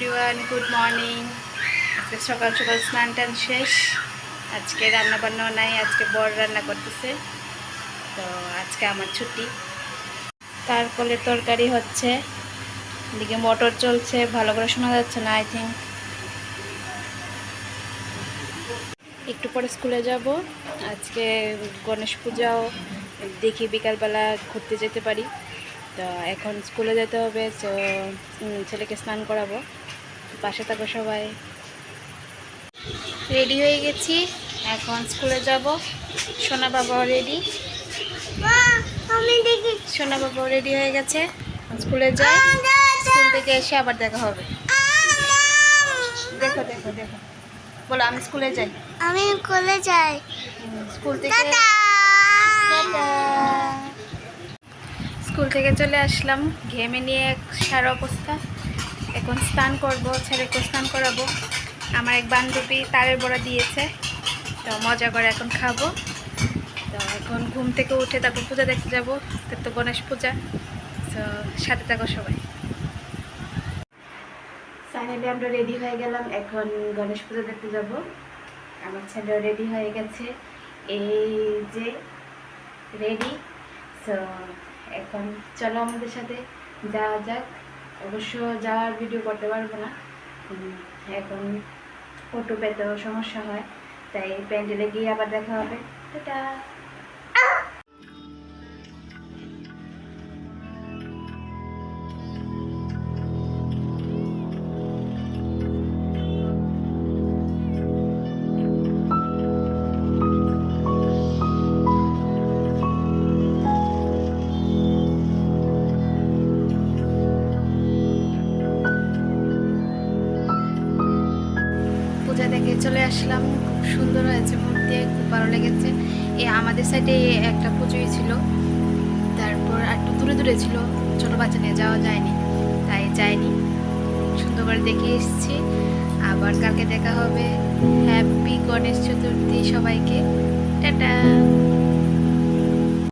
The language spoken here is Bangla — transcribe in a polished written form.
Everyone, good morning. আজকে সকাল সকাল স্নান টান শেষ। আজকে রান্না বান্নাও নাই, আজকে বড় রান্না করতেছে। তো আজকে আমার ছুটি। তার কোলে তরকারি হচ্ছে, এদিকে মোটর চলছে, ভালো করে শোনা যাচ্ছে না আই থিঙ্ক। একটু পরে স্কুলে যাব। আজকে গণেশ পূজাও, দেখি বিকালবেলা ঘুরতে যেতে পারি। তো এখন স্কুলে যেতে হবে, তো ছেলেকে স্নান করাবো। পাশে থাকো সবাই। রেডি হয়ে গেছি, এখন স্কুলে যাব। সোনা বাবাও রেডি, সোনা বাবাও রেডি হয়ে গেছে। স্কুলে যাই, স্কুল থেকে এসে আবার দেখা হবে। দেখো দেখো দেখো, বলো আমি স্কুলে যাই। আমি স্কুলে যাই। স্কুল থেকে স্কুল থেকে চলে আসলাম, ঘেমে নিয়ে সারা অবস্থা। এখন স্নান করব, ছেলেকে স্নান করাবো। আমার এক বান্ধবী তারের বড়া দিয়েছে, তো মজা করে এখন খাবো। তো এখন ঘুম থেকে উঠে তারপর পূজা দেখতে যাবো, তো গণেশ পূজা। তো সাথে থাকো সবাই। ফাইনালি আমরা রেডি হয়ে গেলাম, এখন গণেশ পূজা দেখতে যাব। আমার ছেলেও রেডি হয়ে গেছে, এই যে রেডি। তো এখন চলো আমাদের সাথে যাওয়া যাক। অবশ্য যাওয়ার ভিডিও করতে পারবো না, এখন ফটো পেতেও সমস্যা হয়, তাই প্যান্ডেলে গিয়ে আবার দেখা হবে। টাটা। পূজা দেখে চলে আসলাম, খুব সুন্দর হয়েছে মূর্তি, খুব ভালো লেগেছে। আমাদের সাইডে একটা পুজোই ছিল, তারপর একটু দূরে দূরে ছিল, ছোটো বাচ্চা নিয়ে যাওয়া যায়নি, তাই যায়নি। সুন্দর করে দেখে এসেছি, আবার কালকে দেখা হবে। হ্যাপি গণেশ চতুর্থী সবাইকে, টাটা।